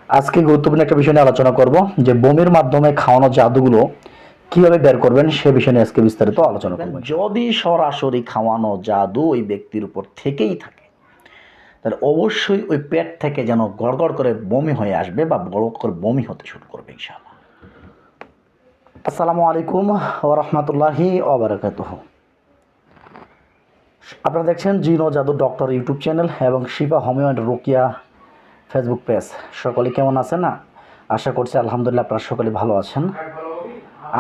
আজকে গুরুত্বপূর্ণ একটা বিষয় নিয়ে আলোচনা করব যে বমির মাধ্যমে খাওয়ানো জাদুগুলো কিভাবে বের করবেন সে বিষয় নিয়ে আজকে বিস্তারিত আলোচনা করব। যদি সরাসরি খাওয়ানো জাদু ওই ব্যক্তির উপর থেকেই থাকে তাহলে অবশ্যই ওই পেট থেকে যেন গড়গড় করে বমি হয়ে আসবে বা বড় করে বমি হতে শুরু করবে ইনশাআল্লাহ। আসসালামু আলাইকুম ওয়া রাহমাতুল্লাহি ওয়া বারাকাতুহু। আপনারা দেখছেন জিন ও জাদু ডক্টর ইউটিউব চ্যানেল এবং Shifa homeo and Ruqyah Facebook page. সকলে কেমন আছেন? না আশা করছি আলহামদুলিল্লাহ আপনারা সকলে ভালো আছেন।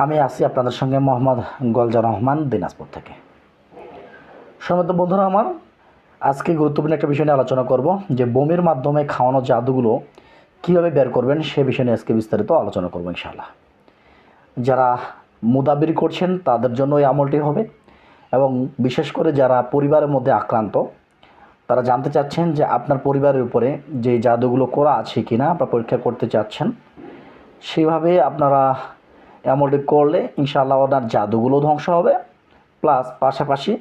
আমি আছি আপনাদের সঙ্গে মোহাম্মদ গোলজার রহমান, দিনাজপুর থেকে। সম্মানিত বন্ধুরা আমার, আজকে গুরুত্বপূর্ণ একটা বিষয় নিয়ে আলোচনা করব যে বমির মাধ্যমে খাওয়ানো জাদুগুলো কীভাবে বের করবেন সে বিষয় নিয়ে আজকে বিস্তারিত আলোচনা করব ইনশাআল্লাহ। যারা মুদাবির করছেন তাদের জন্য এই আমলটি হবে এবং বিশেষ করে যারা পরিবারের মধ্যে আক্রান্ত তারা জানতে চাচ্ছেন যে আপনার পরিবারের উপরে যে জাদুগুলো করা আছে কিনা আপনারা পরীক্ষা করতে চাচ্ছেন, সেইভাবে আপনারা আমলটি করলে ইনশাআল্লাহ ওনার জাদুগুলো ধ্বংস হবে, প্লাস পাশাপাশি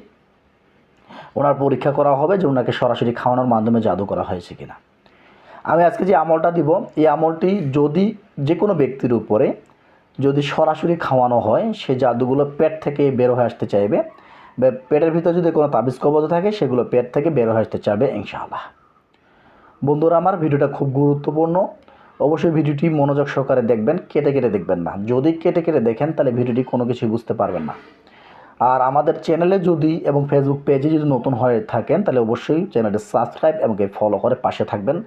ওনার পরীক্ষা করা হবে যে ওনাকে সরাসরি খাওয়ানোর মাধ্যমে জাদু করা হয়েছে কিনা। আমি আজকে যে আমলটা দিব এই আমলটি যদি যে কোনো ব্যক্তির উপরে যদি সরাসরি খাওয়ানো হয় সে জাদুগুলো পেট থেকে বের হয়ে আসতে চাইবে, পেটের ভিতরে যদি কোনো তাবিজ কবজ থাকে সেগুলো পেট থেকে বের হয়ে আসতে চাইবে ইনশাআল্লাহ। বন্ধুরা আমার, ভিডিওটা খুব গুরুত্বপূর্ণ, অবশ্যই ভিডিওটি মনোযোগ সহকারে দেখবেন, কেটে কেটে দেখবেন না। যদি কেটে কেটে দেখেন তাহলে ভিডিওটি কোনো কিছুই বুঝতে পারবেন না। আর আমাদের চ্যানেলে যদি এবং ফেসবুক পেজে যদি নতুন হয়ে থাকেন তাহলে অবশ্যই চ্যানেলটি সাবস্ক্রাইব এবং ফলো করে পাশে থাকবেন।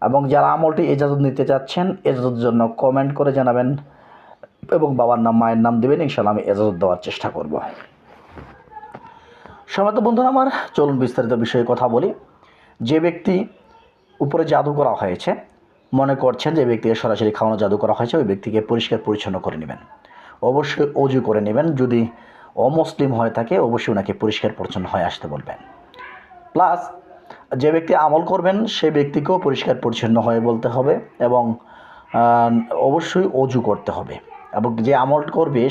এবং যারা আমলটি ইজাজত নিতে চাচ্ছেন ইজাজতের জন্য কমেন্ট করে জানাবেন এবং বাবার নাম মায়ের নাম দেবেন, ইনশাআল্লাহ আমি ইজাজত দেওয়ার চেষ্টা করব। সম্মানিত বন্ধুরা আমার, চলুন বিস্তারিত বিষয়ে কথা বলি। যে ব্যক্তি উপরে জাদু করা হয়েছে, মনে করছেন যে ব্যক্তিকে সরাসরি খাওয়ানো জাদু করা হয়েছে, ওই ব্যক্তিকে পরিষ্কার পরিচ্ছন্ন করে নেবেন, অবশ্যই অজু করে নেবেন। যদি অমুসলিম হয়ে থাকে অবশ্যই ওনাকে পরিষ্কার পরিচ্ছন্ন হয়ে আসতে বলবেন। প্লাস যে ব্যক্তি আমল করবেন সেই ব্যক্তিকেও পরিষ্কার পরিচ্ছন্ন হয়ে বলতে হবে এবং অবশ্যই অজু করতে হবে। এবং যে আমল করবে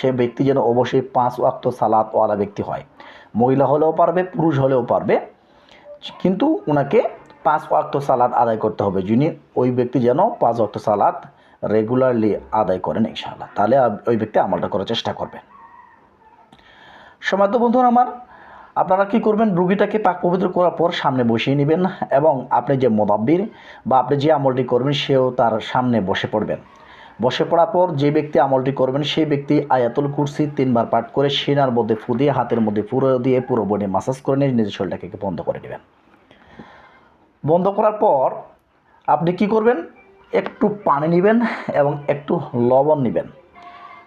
সে ব্যক্তি যেন অবশ্যই 5 ওয়াক্ত সালাতওয়ালা ব্যক্তি হয়। মহিলা হলেও পারবে, পুরুষ হলেও পারবে, কিন্তু ওনাকে 5 ওয়াক্ত সালাত আদায় করতে হবে। যিনি ওই ব্যক্তি যেন 5 ওয়াক্ত সালাত রেগুলারলি আদায় করেন ইনশাআল্লাহ, তাহলে ওই ব্যক্তি আমলটা করার চেষ্টা করবেন। সম্মানিত বন্ধুরা আমার, আপনারা কি করবেন, রুগীটাকে পাক পবিত্র করার পর সামনে বসিয়ে নেবেন এবং আপনি যে মুদাব্বির বা আপনি যে আমলটি করবেন সেও তার সামনে বসে পড়বেন। বসে পড়ার পর যে ব্যক্তি আমলটি করবেন সেই ব্যক্তি আয়াতুল কুরসি 3 বার পাঠ করে সিনার মধ্যে ফু দিয়ে হাতের মধ্যে পুরো দিয়ে পুরো বডি মাসাজ করে নিয়ে নিজের শরীরটাকে বন্ধ করে নেবেন। বন্ধ করার পর আপনি কি করবেন, একটু পানি নেবেন এবং একটু লবণ নেবেন,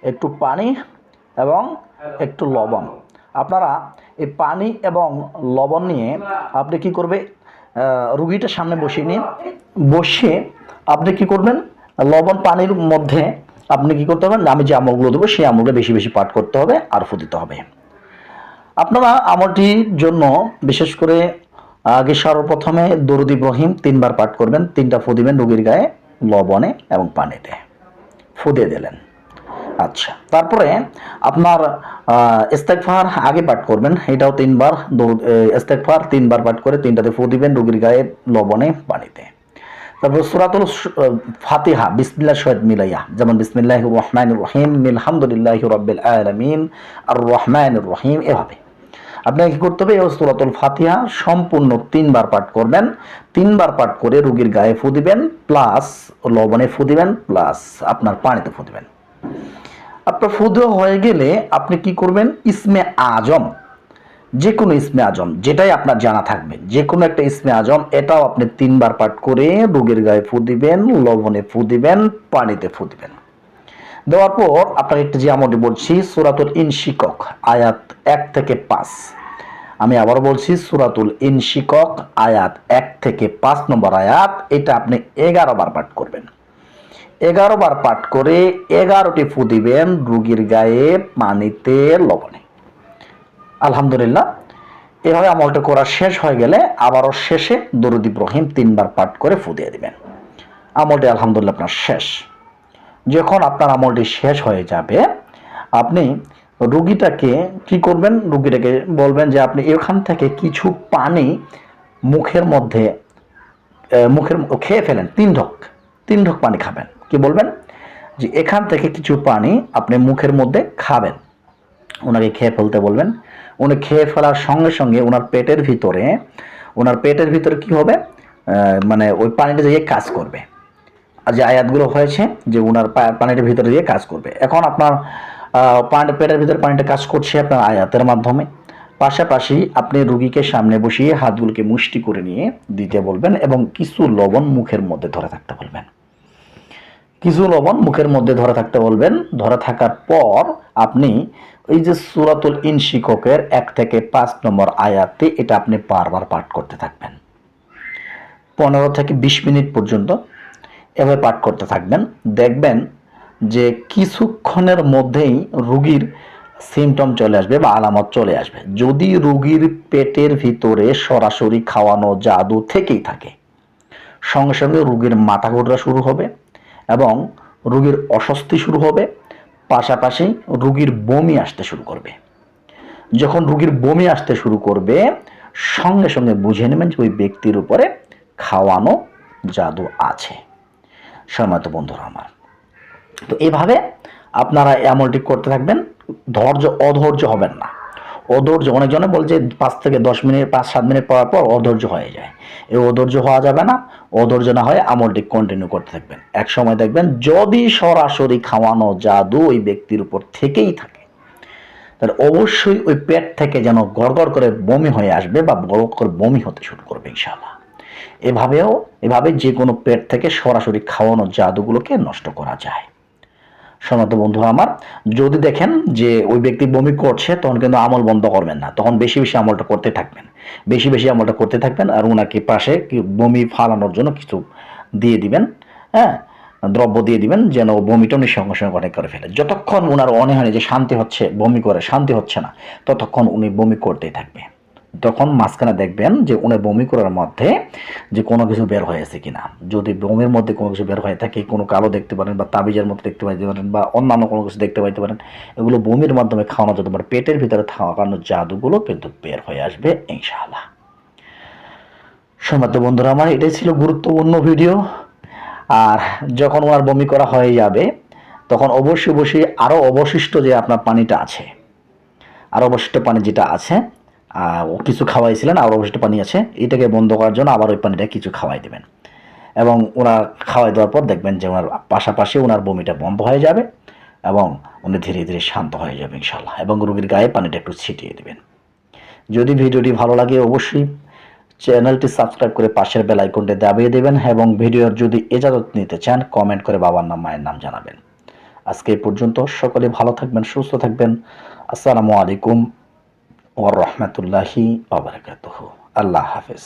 একটু পানি এবং একটু লবণ। আপনারা এই পানি এবং লবণ নিয়ে আপনি কি করবে, রুগীটার সামনে বসিয়ে নিন, বসিয়ে আপনি কি করবেন, লবণ পানির মধ্যে আপনি কি করতে হবে, আমি যে আমলগুলো দেবো সেই আমলগুলো বেশি বেশি পাঠ করতে হবে আর ফু দিতে হবে। আপনারা আমলটির জন্য বিশেষ করে আগে সর্বপ্রথমে দরুদ ইব্রাহিম 3 বার পাঠ করবেন, 3টা ফু দিবেন রুগীর গায়ে লবণে এবং পানিতে ফু দিয়ে দিলেন। আচ্ছা, তারপরে আপনার ইস্তেগফার আগে পাঠ করবেন, এটাও 3 বার ইস্তেগফার 3 বার পাঠ করে 3টাতে ফু দিবেন রুগীর গায়ে লবণে পানিতে। তারপর সূরাতুল ফাতিহা বিসমিল্লাহ সহিত মিলাইয়া, যেমন বিসমিল্লাহির রহমানির রহিম আলহামদুলিল্লাহি রাব্বিল আলামিন আর রহমানির রহিম, এভাবে আপনাকে কি করতে হবে, এই সূরাতুল ফাতিহা সম্পূর্ণ 3 বার পাঠ করবেন। 3 বার পাঠ করে রুগীর গায়ে ফু দিবেন, প্লাস লবণে ফু দিবেন, প্লাস আপনার পানিতে ফু দিবেন। আপনার ফু দেওয়া হয়ে গেলে আপনি কি করবেন, ইসমে আজম, যে কোনো ইসমে আজম যেটাই আপনার জানা থাকবে, যে কোনো একটা ইসমে আজম, এটাও আপনি 3 বার পাঠ করে রোগীর গায়ে ফু দিবেন, লবণে ফু দিবেন, পানিতে ফু দিবেন। দেওয়ার পর আপনাকে একটা যে আমলটি বলছি, সূরাতুল ইনশিকক আয়াত 1 থেকে 5, আমি আবার বলছি সূরাতুল ইনশিকক আয়াত 1 থেকে 5 নম্বর আয়াত, এটা আপনি 11 বার পাঠ করবেন। 11 বার পাঠ করে 11টি ফু দিবেন রোগীর গায়ে পানিতে লবণে। আলহামদুলিল্লাহ, এভাবে আমলটা করা শেষ হয়ে গেলে আবারও শেষে দরুদ ইব্রাহিম 3 বার পাঠ করে ফু দিয়ে দিবেন। আমলটি আলহামদুলিল্লাহ আপনার শেষ। যখন আপনার আমলটি শেষ হয়ে যাবে আপনি রুগীটাকে কি করবেন, রুগীটাকে বলবেন যে আপনি এখান থেকে কিছু পানি মুখের মধ্যে মুখের খেয়ে ফেলেন 3 ঢোক পানি খাবেন। কি বলবেন যে এখান থেকে কিছু পানি আপনি মুখের মধ্যে খাবেন, ওনাকে খেয়ে ফেলতে বলবেন। উনি খেয়ে ফেলার সঙ্গে সঙ্গে ওনার পেটের ভিতরে কি হবে, মানে ওই পানিটা দিয়ে কাজ করবে। আর যে আয়াতগুলো হয়েছে যে ওনার পানিটার ভিতরে দিয়ে কাজ করবে। এখন আপনার পেটের ভিতরে পানিটা কাজ করছে আপনার আয়াতের মাধ্যমে। পাশাপাশি আপনি রুগীকে সামনে বসিয়ে হাতগুলোকে মুষ্টি করে নিয়ে দিতে বলবেন এবং কিছু লবণ মুখের মধ্যে ধরে থাকতে বলবেন। ধরে থাকার পর আপনি এই যে সূরাতুল ইনশিককের 1 থেকে 5 নম্বর আয়াতটি এটা আপনি বারবার পাঠ করতে থাকবেন। 15 থেকে 20 মিনিট পর্যন্ত এভাবে পাঠ করতে থাকবেন। দেখবেন যে কিছুক্ষণের মধ্যেই রোগীর সিমটম চলে আসবে বা আলামত চলে আসবে। যদি রোগীর পেটের ভিতরে সরাসরি খাওয়ানো জাদু থেকেই থাকে, সঙ্গে সঙ্গে রোগীর মাথা ঘোরা শুরু হবে এবং রোগীর অস্বস্তি শুরু হবে, পাশাপাশি রোগীর বমি আসতে শুরু করবে। যখন রোগীর বমি আসতে শুরু করবে সঙ্গে সঙ্গে বুঝে নেবেন যে ওই ব্যক্তির উপরে খাওয়ানো জাদু আছে। সম্মানিত বন্ধুরা আমার, তো এইভাবে আপনারা আমলটি করতে থাকবেন। অধৈর্য হবেন না। অনেকজনে বলে যে 5 থেকে 10 মিনিট 5-7 মিনিট পর অধৈর্য হয়ে যায়। এই অধৈর্য হওয়া যাবে না। অধৈর্য না হয়ে আমলটি কন্টিনিউ করতে থাকবেন। এক সময় দেখবেন যদি সরাসরি খাওয়ানো জাদু ওই ব্যক্তির উপর থেকেই থাকে, তাহলে অবশ্যই ওই পেট থেকে যেন গড়গড় করে বমি হয়ে আসবে বা বড় করে বমি হতে শুরু করবে ইনশাআল্লাহ। এভাবে যে কোনো পেট থেকে সরাসরি খাওয়ানো জাদুগুলোকে নষ্ট করা যায়। সম্মানিত বন্ধু আমার, যদি দেখেন যে ওই ব্যক্তি বমি করছে তখন কিন্তু আমল বন্ধ করবেন না, তখন বেশি বেশি আমলটা করতে থাকবেন। আর ওনাকে পাশে বমি ফালানোর জন্য কিছু দিয়ে দিবেন, হ্যাঁ, দ্রব্য দিয়ে দিবেন যেন বমিটা উনি সঙ্গে সঙ্গে অনেক করে ফেলে। যতক্ষণ ওনার অনেহানি যে শান্তি হচ্ছে না, ততক্ষণ উনি বমি করতেই থাকবে। তখন মাঝখানে দেখবেন যে উনি বমি করার মধ্যে যে কোনো কিছু বের হয়েছে কিনা। যদি বমির মধ্যে কোনো কিছু বের হয়ে থাকে, কোনো কালো দেখতে পারেন বা তাবিজের মতো দেখতে পাইতে পারেন বা অন্যান্য কোনো কিছু দেখতে পাইতে পারেন, এগুলো বমির মাধ্যমে খাওয়ানো যেতে পারে। পেটের ভিতরে খাওয়ানো জাদুগুলো কিন্তু বের হয়ে আসবে ইনশাআল্লাহ। সম্মানিত বন্ধুরা আমার, এটাই ছিল গুরুত্বপূর্ণ ভিডিও। আর যখন ওনার বমি করা হয়ে যাবে তখন অবশ্যই আরও অবশিষ্ট যে আপনার পানিটা আছে, আরও অবশিষ্ট পানি যেটা আছে, কিছু খাওয়াইছিলেন আর অবশিষ্ট পানি আছে, এটাকে বন্ধ করার জন্য আবার ওই পানিটা কিছু খাওয়াই দেবেন এবং ওনার খাওয়াই দেওয়ার পর দেখবেন যে ওনার পাশাপাশি ওনার বমিটা বন্ধ হয়ে যাবে এবং উনি ধীরে ধীরে শান্ত হয়ে যাবে ইনশাআল্লাহ। এবং রোগীর গায়ে পানিটা একটু ছিটিয়ে দেবেন। যদি ভিডিওটি ভালো লাগে অবশ্যই চ্যানেলটি সাবস্ক্রাইব করে পাশের বেল আইকনটি দাবিয়ে দেবেন এবং ভিডিওর যদি ইজাজত নিতে চান কমেন্ট করে বাবার নাম মায়ের নাম জানাবেন। আজকে এই পর্যন্ত। সকলে ভালো থাকবেন, সুস্থ থাকবেন। আসসালামু আলাইকুম ওয়া রাহমাতুল্লাহি ওয়া বারাকাতুহু। আল্লাহ হাফেজ।